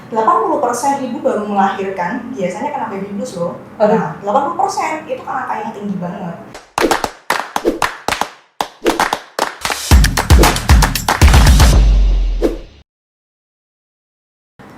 80% ibu baru melahirkan biasanya kena baby blues loh. Nah, 80% itu kan angka yang tinggi banget.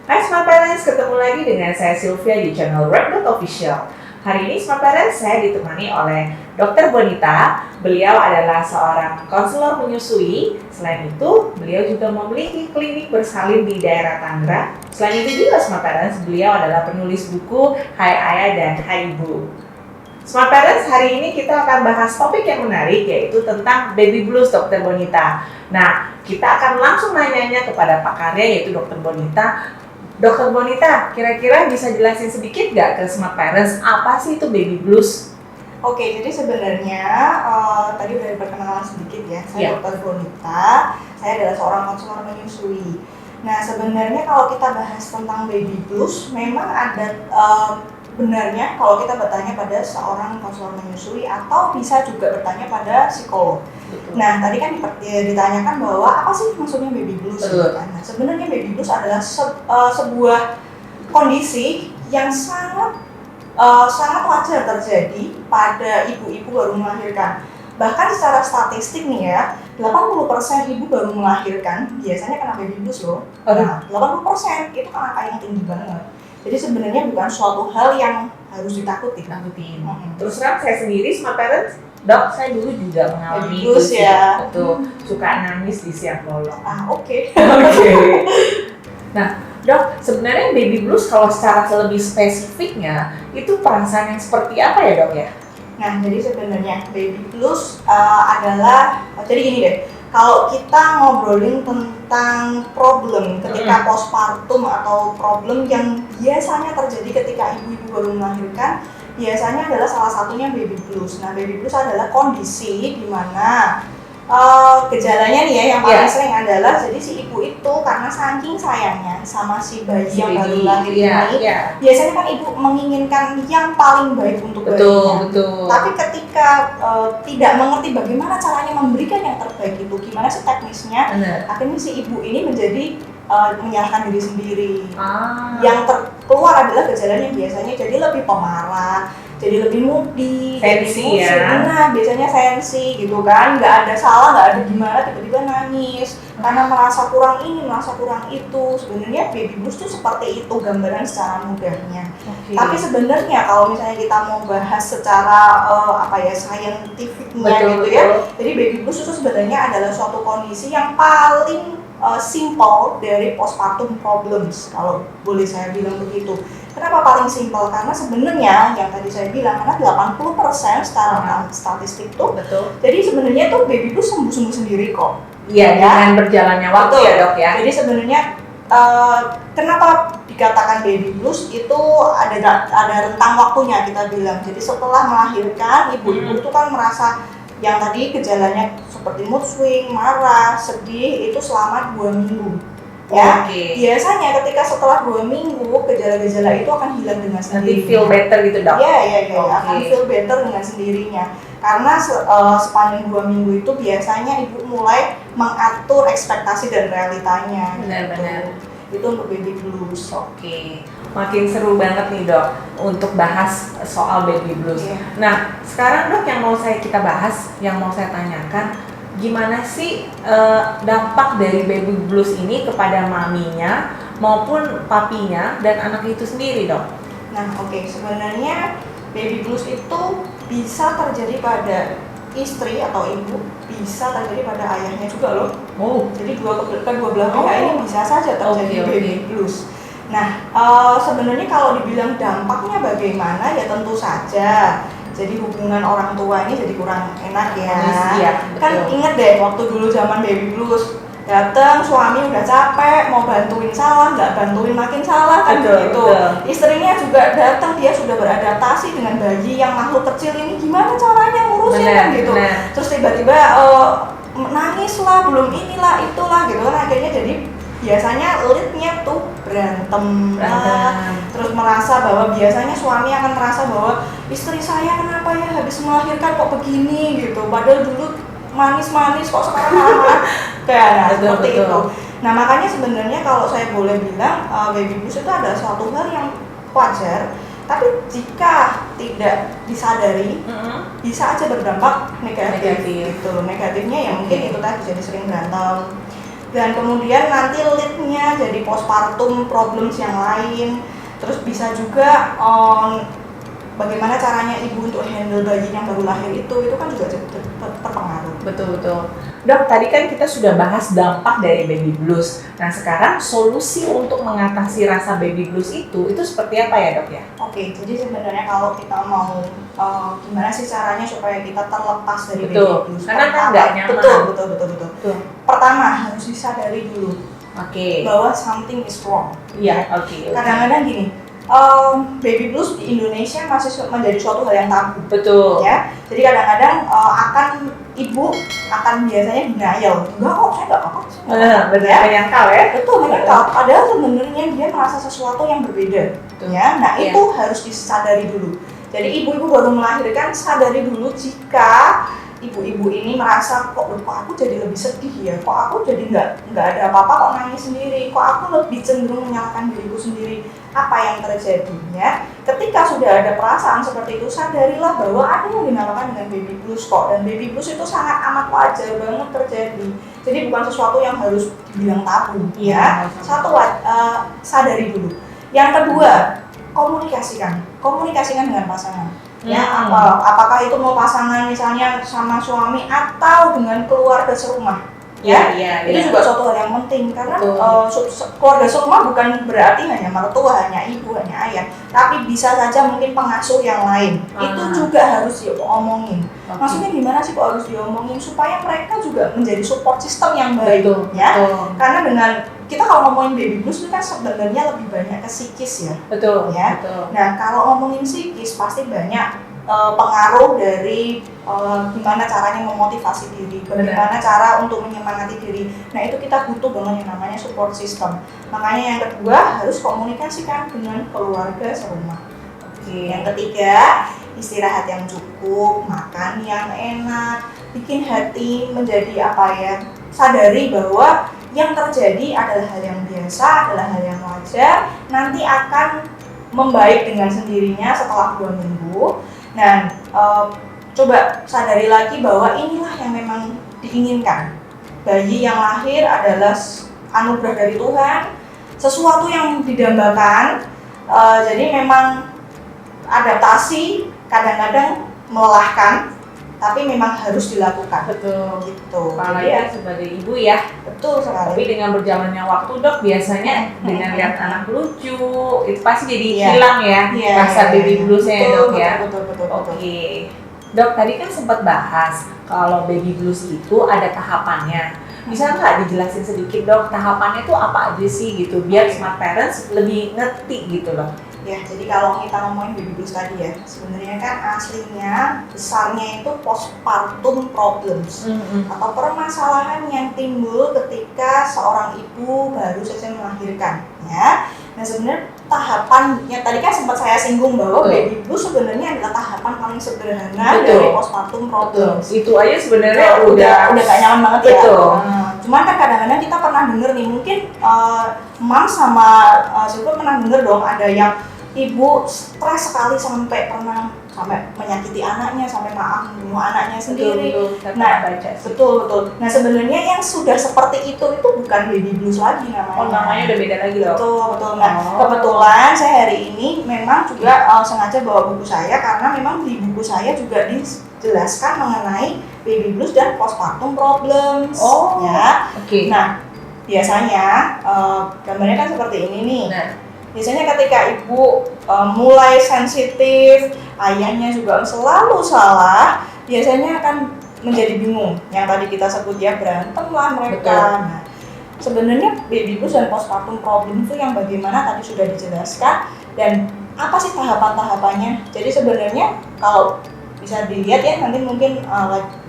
Hai Smart Parents, ketemu lagi dengan saya Sylvia di channel Red.Official. Hari ini Smart Parents saya ditemani oleh Dr. Bonita. Beliau adalah seorang konselor menyusui. Selain itu, beliau juga memiliki klinik bersalin di daerah Tangerang. Selain itu juga Smart Parents, beliau adalah penulis buku Hai Ayah dan Hai Ibu. Smart Parents, hari ini kita akan bahas topik yang menarik, yaitu tentang baby blues Dr. Bonita. Nah, kita akan langsung nanya-nanya kepada pakarnya, yaitu Dr. Bonita. Dr. Bonita, kira-kira bisa jelasin sedikit nggak ke Smart Parents, apa sih itu baby blues? Oke, jadi sebenarnya tadi udah perkenalan sedikit ya. Saya Dr. Bonita, saya adalah seorang konselor menyusui. Nah, sebenarnya kalau kita bahas tentang baby blues, memang ada benarnya kalau kita bertanya pada seorang konselor menyusui atau bisa juga bertanya pada psikolog. Betul. Nah, tadi kan ditanyakan bahwa apa sih maksudnya baby blues? Kan? Nah, sebenarnya baby blues adalah sebuah kondisi yang sangat wajar terjadi pada ibu-ibu baru melahirkan. Bahkan secara statistik nih ya, 80% ibu baru melahirkan biasanya kena baby blues loh. Nah, 80% itu kan angka yang tinggi banget. Jadi sebenarnya bukan suatu hal yang harus ditakuti. Terus terang saya sendiri Smart Parents, Dok, saya dulu juga mengalami blues ya. Betul, suka nangis di siang bolong. Oke. Nah, Dok, sebenarnya baby blues kalau secara lebih spesifiknya itu perasaan yang seperti apa ya, Dok ya? Nah, jadi sebenarnya baby blues adalah jadi gini deh. Kalau kita ngobrolin tentang problem ketika postpartum atau problem yang biasanya terjadi ketika ibu-ibu baru melahirkan, biasanya adalah salah satunya baby blues. Nah, baby blues adalah kondisi di mana gejalanya nih ya yang paling sering adalah jadi si ibu itu karena saking sayangnya sama si bayi yang baru lahir ini, biasanya kan ibu menginginkan yang paling baik untuk bayinya. Tapi ketika tidak mengerti bagaimana caranya memberikan yang terbaik itu, gimana sih teknisnya, akhirnya si ibu ini menjadi menyalahkan diri sendiri. Yang keluar adalah gejalanya biasanya jadi lebih pemarah, jadi lebih moody, sensi ya. Nah, biasanya sensi gitu kan, nggak ada salah, nggak ada gimana, tiba-tiba nangis karena merasa kurang ini, merasa kurang itu. Sebenarnya baby blues tuh seperti itu gambaran secara mudahnya. Tapi sebenarnya kalau misalnya kita mau bahas secara scientificnya gitu ya, jadi baby blues itu sebenarnya adalah suatu kondisi yang paling simple dari postpartum problems, kalau boleh saya bilang begitu. Kenapa paling simpel? Karena sebenarnya yang tadi saya bilang, karena 80% secara statistik tuh, jadi sebenarnya tuh baby blues sembuh sendiri kok. Iya, dengan berjalannya waktu ya, Dok ya. Jadi sebenarnya kenapa dikatakan baby blues itu ada rentang waktunya kita bilang. Jadi setelah melahirkan, ibu-ibu itu kan merasa yang tadi gejalanya seperti mood swing, marah, sedih itu selama 2 minggu. Ya, biasanya ketika setelah 2 minggu gejala-gejala itu akan hilang dengan sendirinya. Nanti feel better gitu, Dok? Iya, akan feel better dengan sendirinya. Karena sepanjang 2 minggu itu biasanya ibu mulai mengatur ekspektasi dan realitanya. Benar-benar. Itu untuk baby blues. Makin seru banget nih, Dok, untuk bahas soal baby blues. Nah, sekarang Dok yang mau kita bahas, yang mau saya tanyakan, gimana sih dampak dari baby blues ini kepada maminya maupun papinya dan anak itu sendiri, Dok? Nah, sebenarnya baby blues itu bisa terjadi pada istri atau ibu, bisa terjadi pada ayahnya juga loh. Jadi kedua belah pihak ini bisa saja terjadi baby blues. Nah, sebenarnya kalau dibilang dampaknya bagaimana, ya tentu saja. Jadi hubungan orang tua ini jadi kurang enak ya. Kan inget deh waktu dulu zaman baby blues, datang suami udah capek mau bantuin salah, nggak bantuin makin salah kan gitu. Istrinya juga datang, dia sudah beradaptasi dengan bayi yang makhluk kecil ini, gimana caranya ngurusnya kan gitu. Terus tiba-tiba nangis lah, belum inilah itulah gitu kan, akhirnya jadi biasanya leadnya tuh berantem. Terus merasa bahwa biasanya suami akan merasa bahwa istri saya kenapa ya habis melahirkan kok begini gitu, padahal dulu manis-manis kok sekarang marah-marah. Seperti itu. Nah makanya sebenarnya kalau saya boleh bilang baby blues itu adalah suatu hal yang wajar, tapi jika tidak disadari bisa aja berdampak negatif. Gitu. Negatifnya ya mungkin itu tadi jadi sering berantem, dan kemudian nanti leadnya jadi postpartum problems yang lain. Terus bisa juga bagaimana caranya ibu untuk handle bayi yang baru lahir itu kan juga terpengaruh. Betul. Dok, tadi kan kita sudah bahas dampak dari baby blues. Nah, sekarang solusi untuk mengatasi rasa baby blues itu seperti apa ya, Dok ya? Oke, jadi sebenarnya kalau kita mau gimana sih caranya supaya kita terlepas dari baby blues? Karena kan nggak nyaman. Betul. Pertama, harus disadari dulu bahwa something is wrong. Iya, oke. Kadang-kadang gini, baby blues di Indonesia masih menjadi suatu hal yang tabu. Betul. Ya, jadi kadang-kadang ibu akan biasanya denial. Enggak kok, saya nggak apa-apa. Benar, menyangkal ya? Betul, menyangkal. Padahal sebenarnya dia merasa sesuatu yang berbeda. Ya, nah itu harus disadari dulu. Jadi ibu-ibu baru melahirkan, sadari dulu jika ibu-ibu ini merasa kok aku jadi lebih sedih ya, kok aku jadi nggak ada apa-apa, kok nangis sendiri, kok aku lebih cenderung menyalahkan diriku sendiri, apa yang terjadi ya. Ketika sudah ada perasaan seperti itu, sadarilah bahwa ada yang dinamakan dengan baby blues kok, dan baby blues itu sangat amat wajar banget terjadi. Jadi bukan sesuatu yang harus dibilang tabu ya. Satu, sadari dulu. Yang kedua, komunikasikan dengan pasangan. Ya, apakah itu mau pasangan misalnya sama suami atau dengan keluarga serumah. Itu juga suatu hal yang penting karena keluarga serumah bukan berarti hanya mertua, hanya ibu, hanya ayah, tapi bisa saja mungkin pengasuh yang lain. Itu juga harus diomongin. Maksudnya gimana sih kok harus diomongin supaya mereka juga menjadi support system yang baik. Karena dengan kita kalau ngomongin baby blues itu kan sebenarnya lebih banyak ke psikis ya. Betul. Nah, kalau ngomongin psikis pasti banyak pengaruh dari gimana caranya memotivasi diri, bagaimana cara untuk menyemangati diri. Nah, itu kita butuh banget yang namanya support system. Makanya yang kedua harus komunikasikan dengan keluarga serumah. Yang ketiga, istirahat yang cukup, makan yang enak, bikin hati menjadi sadari bahwa yang terjadi adalah hal yang biasa, adalah hal yang wajar, nanti akan membaik dengan sendirinya setelah 2 minggu. Dan coba sadari lagi bahwa inilah yang memang diinginkan. Bayi yang lahir adalah anugerah dari Tuhan, sesuatu yang didambakan. Jadi memang adaptasi kadang-kadang melelahkan, tapi memang harus dilakukan. Betul. Gitu. Apalagi sebagai ibu ya. Betul sekali. Tapi dengan berjalannya waktu, Dok, biasanya dengan lihat anak lucu, itu pasti jadi hilang ya rasa baby blues-nya ya, Dok ya. Betul. Oke. Dok, tadi kan sempat bahas kalau baby blues itu ada tahapannya. Bisa nggak dijelasin sedikit, Dok, tahapannya itu apa aja sih gitu, biar smart parents lebih ngerti gitu loh. Ya, jadi kalau kita ngomongin baby blues tadi ya, sebenarnya kan aslinya besarnya itu postpartum problems atau permasalahan yang timbul ketika seorang ibu baru saja melahirkan ya. Nah, sebenarnya tahapannya tadi kan sempat saya singgung bahwa baby blues sebenarnya adalah tahapan paling sederhana dari postpartum problems. Itu aja sebenarnya udah gak nyaman banget ya. Cuman kan kadang-kadang kita pernah denger nih, mungkin mam sama Silva pernah denger dong ada yang ibu stres sekali sampai menyakiti anaknya, sampai membunuh anaknya sendiri. Betul. Nah, sebenarnya yang sudah seperti itu bukan baby blues lagi namanya. Namanya udah beda lagi loh. Betul. Nah, kebetulan saya hari ini memang juga sengaja bawa buku saya karena memang di buku saya juga dijelaskan mengenai baby blues dan postpartum problems. Nah, biasanya gambarnya kan seperti ini nih. Biasanya ketika ibu mulai sensitif, ayahnya juga selalu salah, biasanya akan menjadi bingung. Yang tadi kita sebut ya, berantem lah mereka. Nah, sebenarnya baby blues dan postpartum problem itu yang bagaimana tadi sudah dijelaskan, dan apa sih tahapan-tahapannya. Jadi sebenarnya kalau bisa dilihat ya, nanti mungkin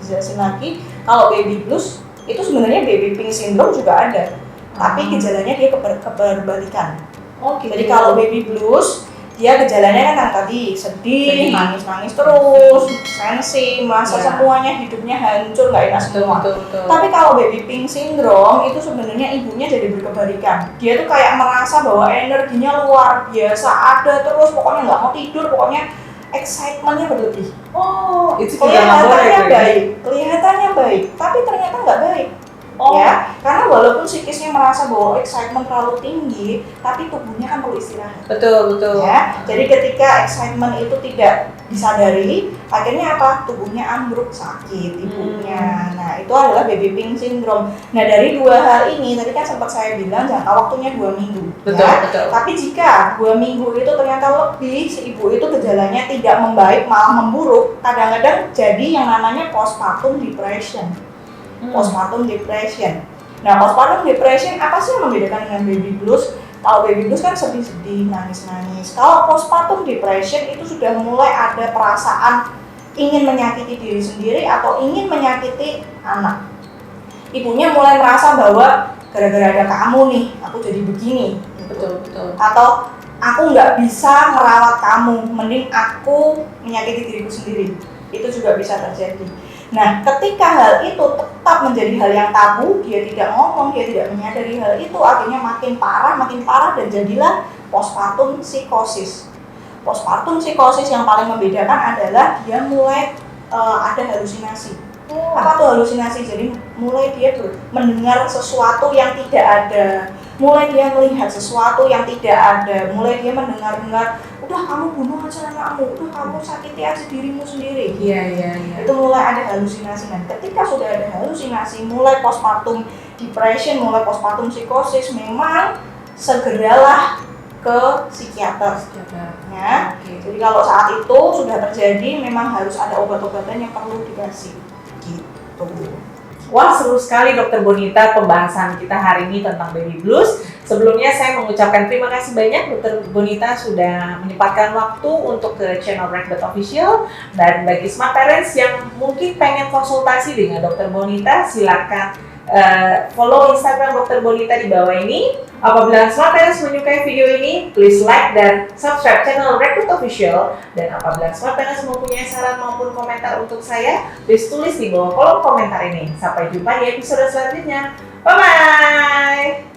dijelasin lagi, kalau baby blues itu sebenarnya baby pink syndrome juga ada, tapi gejalanya dia keberbalikan. Jadi kalau baby blues dia gejalanya kan tadi sedih, Sedih. nangis-nangis terus, sensi, merasa Iya. semuanya hidupnya hancur, nggak enak semua. betul. Tapi kalau baby pink syndrome itu sebenarnya ibunya jadi berkebalikan. Dia tuh kayak merasa bahwa energinya luar biasa, ada terus, pokoknya nggak mau tidur, pokoknya excitementnya berlebih. Oh, itu juga nggak boleh Kelihatannya tuh ya? baik, kelihatannya baik, tapi ternyata nggak baik. Oh, Ya, karena walaupun psikisnya merasa bahwa excitement terlalu tinggi, tapi tubuhnya kan perlu istirahat. betul. Ya, jadi ketika excitement itu tidak disadari, akhirnya apa? Tubuhnya ambruk, sakit ibunya. Nah, itu adalah baby pink syndrome. Nah, dari dua hal ini tadi kan sempat saya bilang jangka waktunya 2 minggu. Ya. Betul. Tapi jika 2 minggu itu ternyata lebih, si ibu itu gejalanya tidak membaik, malah memburuk, kadang-kadang jadi yang namanya postpartum depression. Postpartum depression. Nah, postpartum depression apa sih yang membedakan dengan baby blues? Kalau baby blues kan sedih-sedih, nangis-nangis. Kalau postpartum depression itu sudah mulai ada perasaan ingin menyakiti diri sendiri atau ingin menyakiti anak. Ibunya mulai merasa bahwa gara-gara ada kamu nih, aku jadi begini. Betul. Atau aku nggak bisa merawat kamu, mending aku menyakiti diriku sendiri. Itu juga bisa terjadi. Nah, ketika hal itu tetap menjadi hal yang tabu, dia tidak ngomong, dia tidak menyadari hal itu, akhirnya makin parah dan jadilah postpartum psikosis. Postpartum psikosis yang paling membedakan adalah dia mulai ada halusinasi. Apa tuh halusinasi? Jadi mulai dia mendengar sesuatu yang tidak ada, mulai dia melihat sesuatu yang tidak ada, mulai dia mendengar-dengar, udah kamu bunuh aja anakmu, udah kamu sakiti aja dirimu sendiri. Iya. Itu mulai ada halusinasi. Dan ketika sudah ada halusinasi, mulai postpartum depression, mulai postpartum psikosis, memang segeralah ke psikiater. Ya. Jadi kalau saat itu sudah terjadi, memang harus ada obat-obatan yang perlu dikasih. Gitu. Wah, seru sekali Dokter Bonita pembahasan kita hari ini tentang baby blues. Sebelumnya saya mengucapkan terima kasih banyak Dokter Bonita sudah menyempatkan waktu untuk ke channel Red Dot Official. Dan bagi smart parents yang mungkin pengen konsultasi dengan Dokter Bonita, silakan follow Instagram Dokter Bonita di bawah ini. Apabila smart parents menyukai video ini, please like dan subscribe channel Red Dot Official. Dan apabila smart parents mempunyai saran maupun komentar untuk saya, please tulis di bawah kolom komentar ini. Sampai jumpa di episode selanjutnya. Bye bye.